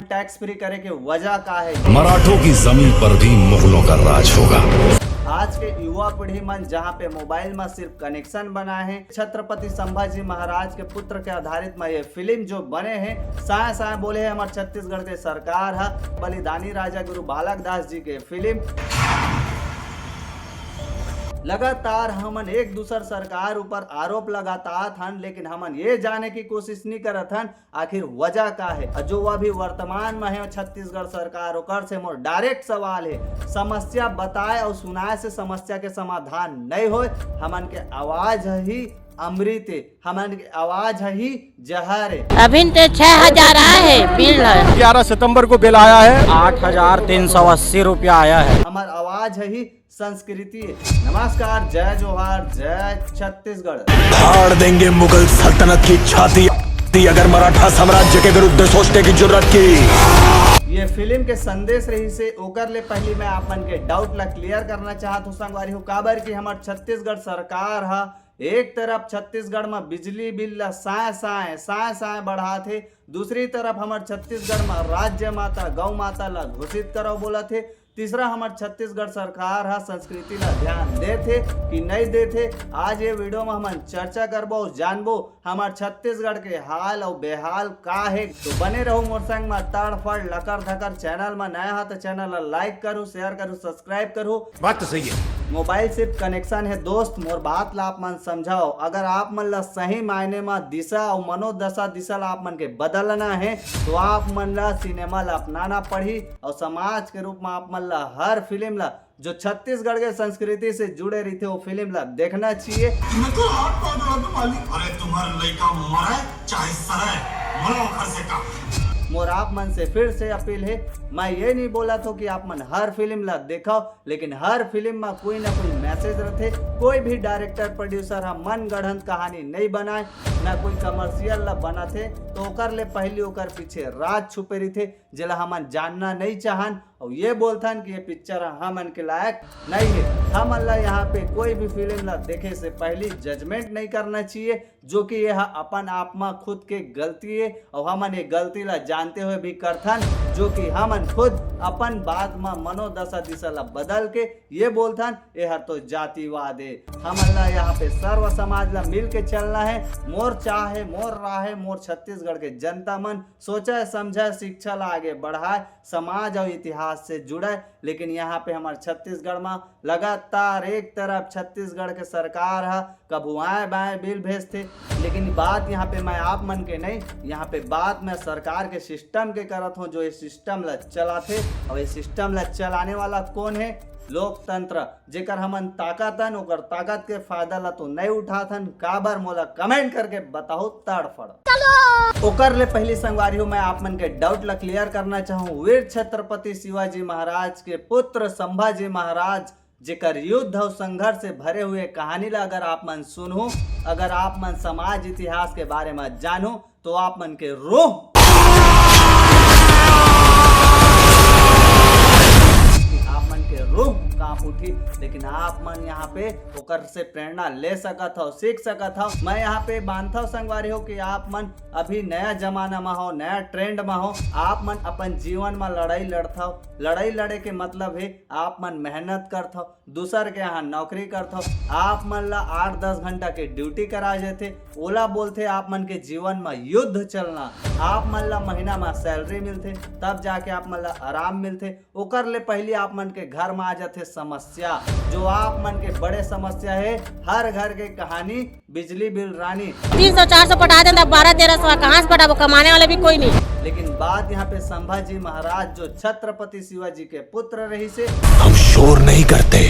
Tax free करे के वजह का है। मराठों की जमीन पर भी मुगलों का राज होगा। आज के युवा पीढ़ी मन जहाँ पे मोबाइल में सिर्फ कनेक्शन बना है, छत्रपति संभाजी महाराज के पुत्र के आधारित में ये फिल्म जो बने हैं, साय साय बोले है हमारे छत्तीसगढ़ के सरकार है बलिदानी राजा गुरु बालक दास जी के फिल्म। लगातार हमन एक दूसर सरकार ऊपर आरोप लगाता हन, लेकिन हमन ये जाने की कोशिश नहीं करत हन आखिर वजह का है। जो अभी वर्तमान में है छत्तीसगढ़ सरकार, ओकर से मोर डायरेक्ट सवाल है, समस्या बताए और सुनाए से समस्या के समाधान नहीं हो। हमन के आवाज ही अमृत है, हमन के आवाज ही जहर है। अभी तो 6000 आया है बिल है। 11 सितंबर को बिल आया है, 8380 रुपया आया है। हमार आवाज ही संस्कृति है। नमस्कार, जय जोहार, जय छत्तीसगढ़। फाड़ देंगे मुगल सल्तनत की छाती अगर मराठा साम्राज्य के विरुद्ध सोचने की जरूरत की। ये फिल्म के संदेश रही से ओकर ले पहले मैं आप मन के डाउट ला क्लियर करना चाहत हूँ संगवारी हो। काबर की हमार छत्तीसगढ़ सरकार हा एक तरफ छत्तीसगढ़ में बिजली बिल ला साय बढ़ा थे, दूसरी तरफ हमार छत्तीसगढ़ में राज्य माता गौ माता ला घोषित करो बोला थे, तीसरा हमार छत्तीसगढ़ सरकार हा संस्कृति ला ध्यान दे थे कि नहीं दे थे। आज ये वीडियो में हम चर्चा करबो जानबो हमार छत्तीसगढ़ के हाल और बेहाल का है। तो बने रहो मोर संग में तड़फड़ लकर धकर। चैनल में नया है तो चैनल ला लाइक करूँ, शेयर करूँ, सब्सक्राइब करूँ। बात तो सही है। मोबाइल सिर्फ कनेक्शन है दोस्त, मोर बात ला आप मन समझाओ। अगर आप मन ला सही मायने में दिशा और मनोदशा दिशा ला आप मन के बदलना है तो आप मन ला सिनेमा ला अपनाना पड़ी और समाज के रूप में आप मन ला हर फिल्म ला जो छत्तीसगढ़ के संस्कृति से जुड़े रही थे वो फिल्म ला देखना चाहिए। अरे तुम्हारा लड़का मरे चाहे सरे, मरो घर से का। मोर आप मन से फिर से अपील है, मैं ये नहीं बोला था कि आप मन हर फिल्म ला देखो, लेकिन हर फिल्म में कोई ना कोई मैसेज रहते। कोई भी डायरेक्टर प्रोड्यूसर हम मन गढ़ंत कहानी नहीं बनाए, ना कोई कमर्शियल ला बना थे तो ओकर ले पहले ओकर पीछे राज छुपे रही थे जिला हमन जानना नहीं चाहन और ये बोलथन कि ये पिक्चर हमन के लायक नहीं है। हमन ला यहाँ पे कोई भी फिल्म ला देखे से पहले जजमेंट नहीं करना चाहिए, जो कि यह अपन आप में खुद के गलती है और हमन ये गलती ला जानते हुए भी करथन, जो कि हमन खुद अपन बात में मनोदशा दिशा ला बदल के ये बोलथन यह तो जातिवाद है। हमन ला यहाँ पे सर्व समाज ला मिल के चलना है। मोर चाह है, मोर राह है, मोर छत्तीसगढ़ के जनता मन सोचा समझा शिक्षा ला आगे बढ़ाए, समाज और इतिहास से जुड़े। लेकिन यहाँ पे हमारे छत्तीसगढ़ में लगातार एक तरफ छत्तीसगढ़ के सरकार है कभू आए बाएं बिल भेजते, लेकिन बात यहाँ पे मैं आप मन के नहीं, यहाँ पे बात मैं सरकार के सिस्टम के करत हूँ जो ये सिस्टम ला चलाते। और ये सिस्टम ला चलाने वाला कौन है? लोकतंत्र, जेकर हमन ताकतन ओकर ताकत के फायदा ला तो नहीं उठाथन। काबर मोला कमेंट करके बताओ तड़फड़। ओकर ले पहली संगवारी हो मैं आप मन के डाउट ला क्लियर करना चाहूँ। वीर छत्रपति शिवाजी महाराज के पुत्र संभाजी महाराज जेकर युद्ध और संघर्ष से भरे हुए कहानी ला अगर आप मन सुनो, अगर आप मन समाज इतिहास के बारे में जानो तो आप मन के रूह कांप उठी। लेकिन आप मन यहाँ पे ओकर से प्रेरणा ले सकत हो, सीख सकत हो। मैं यहाँ पे मानता हूँ संगवारी हो कि आप मन अभी नया जमाना में हो, नया ट्रेंड में हो। आप मन अपन जीवन में लड़ाई लड़ता हो। लड़ाई लड़े के मतलब है आप मन मेहनत करता हो, दूसर के यहाँ नौकरी करता हो। आप मन ला 8-10 घंटा के ड्यूटी करा जाते, ओला बोलते आप मन के जीवन में युद्ध चलना। आप मन ला महीना में सैलरी मिलते, तब जाके आप मन ला आराम मिलते। ओकर ले पहले आप मन के घर में आ जाते समस्या, जो आप मन के बड़े समस्या है। हर घर के कहानी बिजली बिल रानी 300-400 पटा दें, 1200-1300 कहाँ से पटाबो, कमाने वाला भी कोई नहीं। लेकिन बात यहाँ पे संभाजी महाराज जो छत्रपति शिवाजी के पुत्र रही से, हम शोर नहीं करते,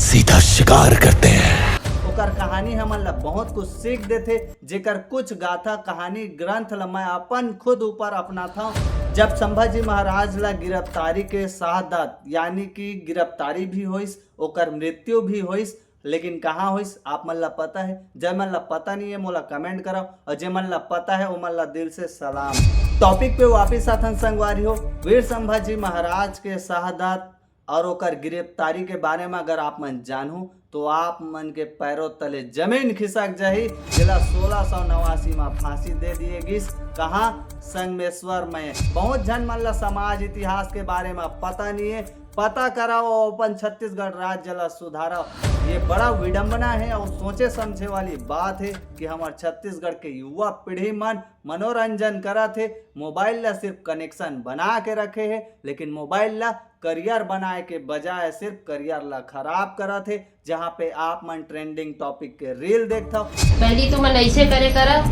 सीधा शिकार करते हैं। ओकर कहानी हमन ला बहुत कुछ सीख देते, जेकर कुछ गाथा कहानी ग्रंथ ला मैं अपन खुद ऊपर अपना था। जब संभाजी महाराज ला गिरफ्तारी के शहादत यानी कि गिरफ्तारी भी होइस, ओकर मृत्यु भी होइस, लेकिन कहाँ होइस आप मन ला पता है? जब मन ला पता नहीं है मोला कमेंट करो, और जे मन ला पता है वो मन ला दिल से सलाम। टॉपिक पे वापिस आथन संगवारी हो। वीर संभाजी महाराज के शहादत और ओकर गिरफ्तारी के बारे में अगर आप मन जानू तो आप मन के पैरों तले जमीन खिसक जाही। जिला 1689 में फांसी दे दिए गिस। कहाँ? संगमेश्वर में। बहुत जन मन ला समाज इतिहास के बारे में पता नहीं है। पता कराओ अपन छत्तीसगढ़ राज्य ला सुधारो। ये बड़ा विडंबना है और सोचे समझे वाली बात है कि हमारे छत्तीसगढ़ के युवा पीढ़ी मन मनोरंजन करा थे। मोबाइल ला सिर्फ कनेक्शन बना के रखे है, लेकिन मोबाइल ला करियर बनाए के बजाय सिर्फ करियर ला खराब करा थे। जहाँ पे आप मन ट्रेंडिंग टॉपिक के रील देखता हो। पहली तो मन ऐसे करे करा,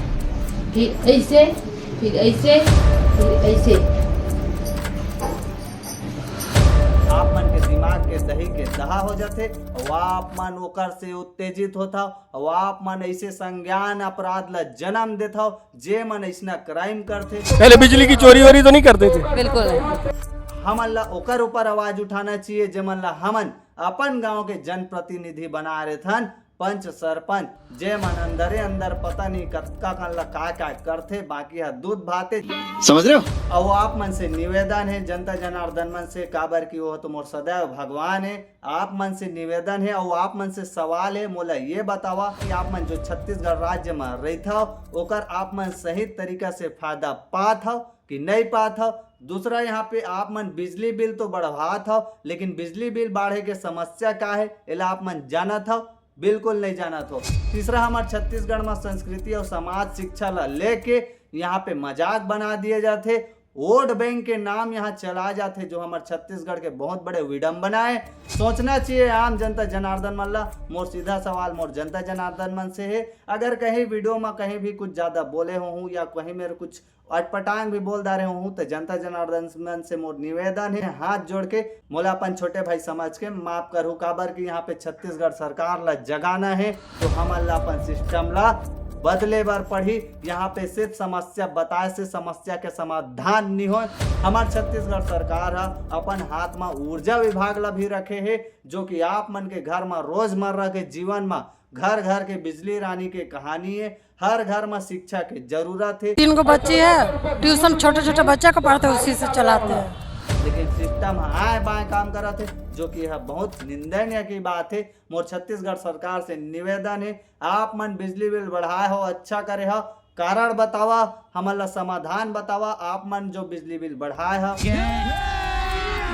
फिर ऐसे, फिर ऐसे, फिर ऐसे। आप मन के दिमाग के दही के दहा हो जाते और आप मन ओकर से उत्तेजित होता और आप मन ऐसे संज्ञान अपराध ला जन्म देता हो जे मन ऐसा क्राइम करते। पहले बिजली की चोरी वोरी तो नहीं करते थे। बिल्कुल हमन ला ओकर ऊपर आवाज उठाना चाहिए जेमन ला हमन अपन गांव के जनप्रतिनिधि बना रहे थन। पंच सरपंच जे मन अंदरे अंदर पता नहीं कत्का कन ला का करते, बाकी है दूध भाते। समझ रहे हो? और आप मन से निवेदन है, जनता जनार्दन मन से, काबर की वो तो मोर सदैव भगवान है। आप मन से निवेदन है और आप मन से सवाल है, मोला ये बतावा कि आप मन जो छत्तीसगढ़ राज्य में रहता हो ओकर आप मन सही तरीका से फायदा पात हो कि नहीं पात हो। दूसरा, यहाँ पे आप मन बिजली बिल तो बढ़ात हो, लेकिन बिजली बिल बढ़े के समस्या का है एला आप मन जानत हो? बिल्कुल नहीं जानत हो। तीसरा, हमारे छत्तीसगढ़ में संस्कृति और समाज शिक्षा ला लेके यहाँ पे मजाक बना दिए जाते। वोट बैंक के नाम यहाँ चला जाते, जो हमारे छत्तीसगढ़ के बहुत बड़े विडंबना है। सोचना चाहिए आम जनता जनार्दन मन ला। मोर सीधा सवाल मोर जनता जनार्दन मन से है, अगर कहीं वीडियो में कहीं भी कुछ ज्यादा बोले हूँ या कहीं मेरे कुछ अटपटांग भी बोल दा रहे हूँ तो जनता जनार्दन मन से मोर निवेदन है, हाथ जोड़ के मोला अपन छोटे भाई समझ के माफ करू। काबर की यहाँ पे छत्तीसगढ़ सरकार ला जगाना है तो हमन ला अपन सिस्टम ला बदले बार पढ़ी। यहाँ पे सिर्फ समस्या बताए से समस्या के समाधान नहीं हो। हमारे छत्तीसगढ़ सरकार अपन हाथ में ऊर्जा विभाग ला भी रखे है, जो कि आप मन के घर में रोजमर्रा के जीवन में घर घर के बिजली रानी के कहानी है। हर घर में शिक्षा की जरूरत है। 3 बच्चे हैं, ट्यूशन छोटे छोटे बच्चा को पढ़ते उसी से चलाते हैं, लेकिन सिस्टम आए बाएं काम कर रहे थे, जो कि यह बहुत निंदनीय की बात है। मोर छत्तीसगढ़ सरकार से निवेदन है, आप मन बिजली बिल बढ़ाए हो, अच्छा करे हो, कारण बतावा, हमला समाधान बतावा। आप मन जो बिजली बिल बढ़ाए हो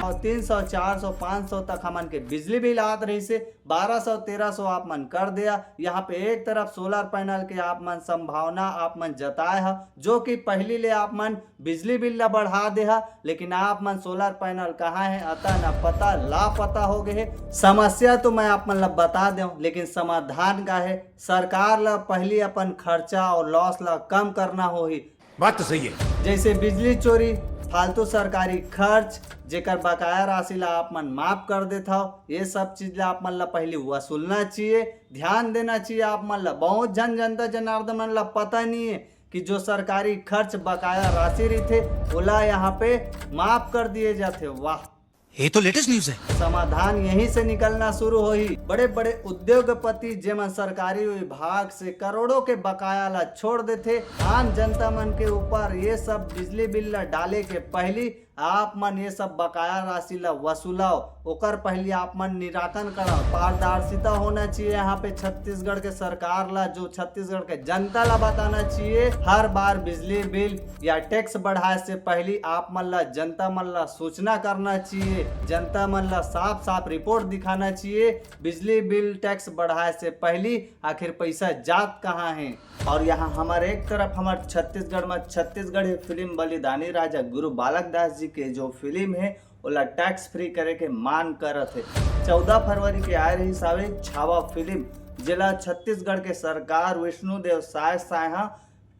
और 300, 400, 500 तक हमन के बिजली बिल आत रही से 1200, 1300 आप मन कर दिया। यहाँ पे एक तरफ सोलर पैनल के आप मन संभावना आप मन जताए है, जो कि पहली ले आप मन बिजली बिल ला बढ़ा दे है, लेकिन आप मन सोलर पैनल कहाँ है अता न पता लापता हो गए है। समस्या तो मैं आप मन ला बता दूं, लेकिन समाधान का है सरकार ला पहली अपन खर्चा और लॉस ला कम करना हो ही। बात तो सही है। जैसे बिजली चोरी, फालतू सरकारी खर्च, जेकर बकाया राशि ला आप मन माफ कर देता हो, ये सब चीज ला आप मन ला पहले वसूलना चाहिए, ध्यान देना चाहिए। आप मन ला बहुत जनता जनार्दन मन ला पता नहीं है कि जो सरकारी खर्च बकाया राशि रहते ओला यहाँ पे माफ कर दिए जाते। वाह, ये तो लेटेस्ट न्यूज है। समाधान यहीं से निकलना शुरू हो ही। बड़े बड़े उद्योगपति जेमन सरकारी विभाग से करोड़ों के बकाया ला छोड़ देते, आम जनता मन के ऊपर ये सब बिजली बिल ला डाले के पहली आप मन ये सब बकाया राशि ला वसूलाओ, ओकर पहले आप मन निराकरण करो। पारदर्शिता होना चाहिए यहाँ पे छत्तीसगढ़ के सरकार ला, जो छत्तीसगढ़ के जनता ला बताना चाहिए। हर बार बिजली बिल या टैक्स बढ़ाए से पहले आप मन ला जनता मन ला सूचना करना चाहिए, जनता मन ला साफ साफ रिपोर्ट दिखाना चाहिए। बिजली बिल टैक्स बढ़ाए से पहले आखिर पैसा जात कहाँ है। और यहाँ हमारे एक तरफ हमारे छत्तीसगढ़ में छत्तीसगढ़ी फिल्म बलिदानी राजा गुरु बालक दास जी के जो फिल्म है ओला टैक्स फ्री करे के मांग करत है। 14 फरवरी के आए रही सावे छावा फिल्म जिला छत्तीसगढ़ के सरकार विष्णुदेव साय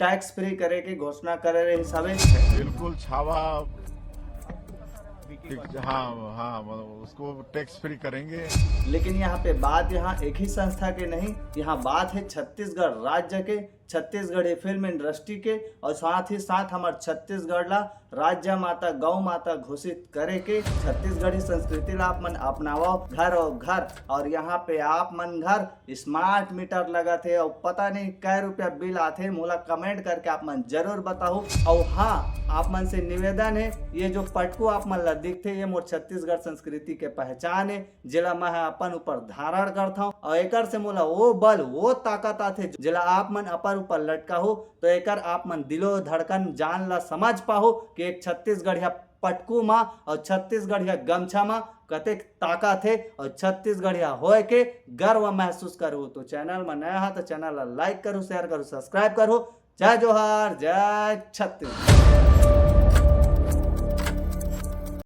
टैक्स फ्री करे के घोषणा करे रही सावे। बिल्कुल छावा, हाँ उसको टैक्स फ्री करेंगे। लेकिन यहाँ पे बात यहाँ एक ही संस्था के नहीं, यहाँ बात है छत्तीसगढ़ राज्य के छत्तीसगढ़ी फिल्म इंडस्ट्री के और साथ ही साथ हमार छत्तीसगढ़ ला राज्य माता गौ माता घोषित करे के छत्तीसगढ़ी संस्कृति ला आप मन अपनाओ घर और घर। और यहाँ पे आप मन घर स्मार्ट मीटर लगा थे और पता नहीं कै रुपया बिल आते, मोला कमेंट करके आप मन जरूर बताओ। और हाँ, आप मन से निवेदन है, ये जो पटकू आप मन ला दिखते ये मोर छत्तीसगढ़ संस्कृति के पहचान है, जिला मैं अपन ऊपर धारण करता हूँ। और एकर से मोला वो बल वो ताकत आथे जिला आप मन अपन ऊपर लटका हो, तो एकर आप मन दिलो धड़कन जान ला समझ पाहो कि एक छत्तीसगढ़िया पटकू माँ और छत्तीसगढ़िया गमछा माँ कतेक ताकत है और छत्तीसगढ़िया होए के गर्व महसूस करो। तो चैनल में नया है तो चैनल ला लाइक करो, शेयर करो, सब्सक्राइब करो। जय जोहार, जय छत्तीसगढ़।